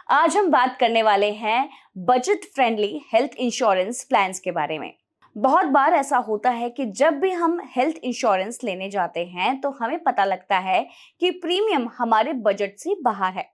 आज हम बात करने वाले हैं budget friendly health insurance plans के बारे में। बहुत बार ऐसा होता है कि जब भी हम हेल्थ इंश्योरेंस लेने जाते हैं तो हमें पता लगता है कि प्रीमियम हमारे बजट से बाहर है।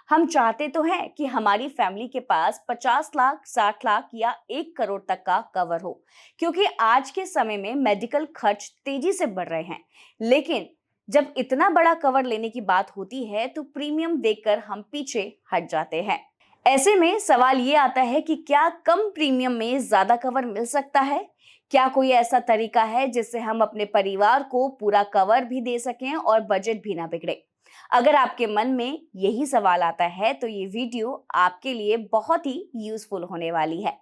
हम चाहते तो हैं कि हमारी फैमिली के पास 50 लाख, 60 लाख या 1 करोड़ तक का कवर हो, क्योंकि आज के समय में मेडिकल खर्च तेजी से बढ़ रहे हैं। लेकिन जब इतना बड़ा कवर लेने की बात होती है तो प्रीमियम देखकर हम पीछे हट जाते हैं। ऐसे में सवाल ये आता है कि क्या कम प्रीमियम में ज्यादा कवर मिल सकता है? क्या कोई ऐसा तरीका है जिससे हम अपने परिवार को पूरा कवर भी दे सकें और बजट भी ना बिगड़े? अगर आपके मन में यही सवाल आता है तो ये वीडियो आपके लिए बहुत ही यूजफुल होने वाली है।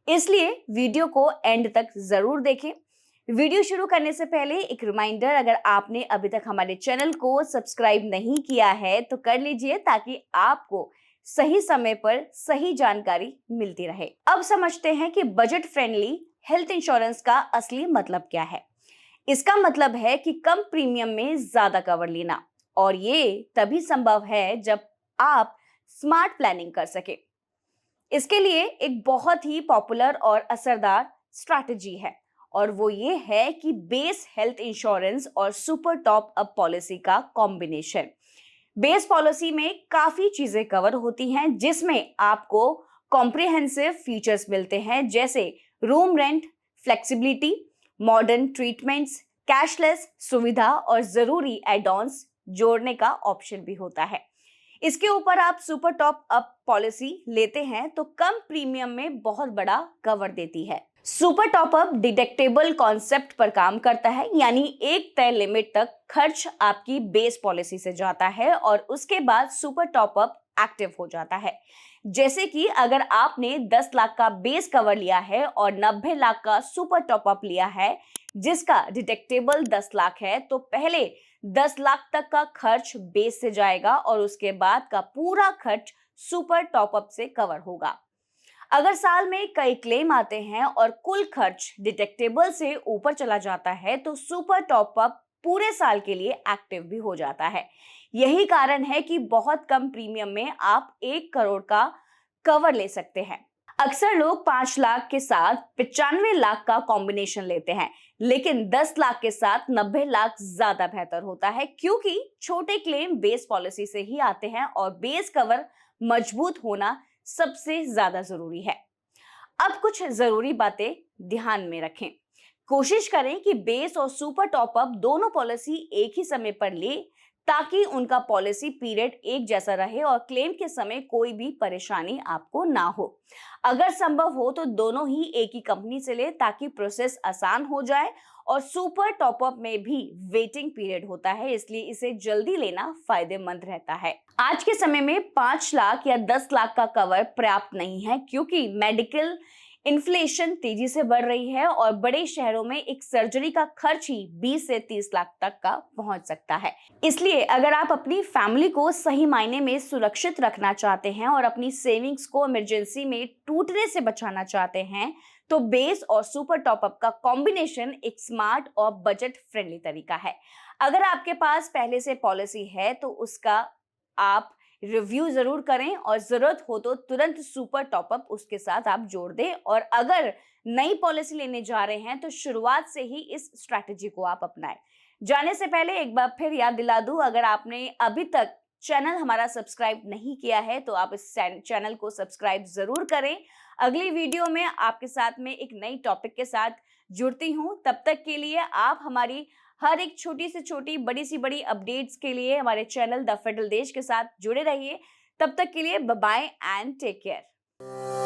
इसलिए वीडियो को एंड तक जरूर देखें। वीडियो शुरू करने से पहले एक रिमाइंडर, अगर आपने अभी तक हमारे चैनल को सब्सक्राइब नहीं किया है तो कर लीजिए, ताकि आपको सही समय पर सही जानकारी मिलती रहे। अब समझते हैं कि बजट फ्रेंडली हेल्थ इंश्योरेंस का असली मतलब क्या है। इसका मतलब है कि कम प्रीमियम में ज्यादा कवर लेना, और ये तभी संभव है जब आप स्मार्ट प्लानिंग कर सके। इसके लिए एक बहुत ही पॉपुलर और असरदार स्ट्रैटेजी है, और वो ये है कि बेस हेल्थ इंश्योरेंस और सुपर टॉप अप पॉलिसी का कॉम्बिनेशन। बेस पॉलिसी में काफी चीजें कवर होती हैं, जिसमें आपको कॉम्प्रिहेंसिव फीचर्स मिलते हैं, जैसे room rent, flexibility, modern treatments, cashless सुविधा और जरूरी एड-ऑन्स जोड़ने का ऑप्शन भी होता है। इसके ऊपर आप सुपर टॉप अप पॉलिसी लेते हैं तो कम प्रीमियम में बहुत बड़ा कवर देती है। Super top up deductible concept पर काम करता है, यानी एक तय लिमिट तक खर्च आपकी बेस पॉलिसी से जाता है और उसके बाद सुपर टॉप अप एक्टिव हो जाता है। जैसे कि अगर आपने 10 लाख का बेस कवर लिया है और 90 लाख का सुपर टॉप अप लिया है, जिसका डिडक्टेबल 10 लाख है, तो पहले 10 लाख तक का खर्च बेस से जाएगा और उसके बाद का पूरा खर्च सुपर टॉप अप से कवर होगा। अगर साल में कई क्लेम आते हैं और कुल खर्च डिडक्टेबल से ऊपर चला जाता है तो सुपर टॉप अप पूरे साल के लिए एक्टिव भी हो जाता है। यही कारण है कि बहुत कम प्रीमियम में आप 1 करोड़ का कवर ले सकते हैं। अक्सर लोग 5 लाख के साथ 95 लाख का कॉम्बिनेशन लेते हैं, लेकिन 10 लाख के साथ 90 लाख ज्यादा बेहतर होता है, क्योंकि छोटे क्लेम बेस पॉलिसी से ही आते हैं और बेस कवर मजबूत होना सबसे ज्यादा जरूरी है। अब कुछ जरूरी बातें ध्यान में रखें। कोशिश करें कि बेस और सुपर टॉप अप दोनों पॉलिसी एक ही समय पर ले, ताकि उनका पॉलिसी पीरियड एक जैसा रहे और क्लेम के समय कोई भी परेशानी आपको ना हो। अगर संभव हो तो दोनों ही एक ही कंपनी से ले, ताकि प्रोसेस आसान हो जाए। और सुपर टॉप अप में भी वेटिंग पीरियड होता है, इसलिए इसे जल्दी लेना फायदेमंद रहता है। आज के समय में 5 लाख या 10 लाख का कवर पर्याप्त नहीं है, क्योंकि मेडिकल इन्फ्लेशन तेजी से बढ़ रही है और बड़े शहरों में एक सर्जरी का खर्च ही 20 से 30 लाख तक का पहुंच सकता है। इसलिए अगर आप अपनी फैमिली को सही मायने में सुरक्षित रखना चाहते हैं और अपनी सेविंग्स को इमरजेंसी में टूटने से बचाना चाहते हैं, तो बेस और सुपर टॉप अप का कॉम्बिनेशन एक स्मार्ट और बजट फ्रेंडली तरीका है। अगर आपके पास पहले से पॉलिसी है तो उसका आप रिव्यू जरूर करें, और जरूरत हो तो तुरंत सुपर टॉप अप उसके साथ आप जोड़ दें। और अगर नई पॉलिसी लेने जा रहे हैं तो शुरुआत से ही इस स्ट्रैटेजी को आप अपनाएं। जाने से पहले एक बार फिर याद दिला दूं, अगर आपने अभी तक चैनल हमारा सब्सक्राइब नहीं किया है तो आप इस चैनल को सब्सक्राइब जरूर करें। अगली वीडियो में आपके साथ में एक नई टॉपिक के साथ जुड़ती हूं। तब तक के लिए आप हमारी हर एक छोटी से छोटी, बड़ी सी बड़ी अपडेट्स के लिए हमारे चैनल द फेडरल देश के साथ जुड़े रहिए। तब तक के लिए bye bye and take care.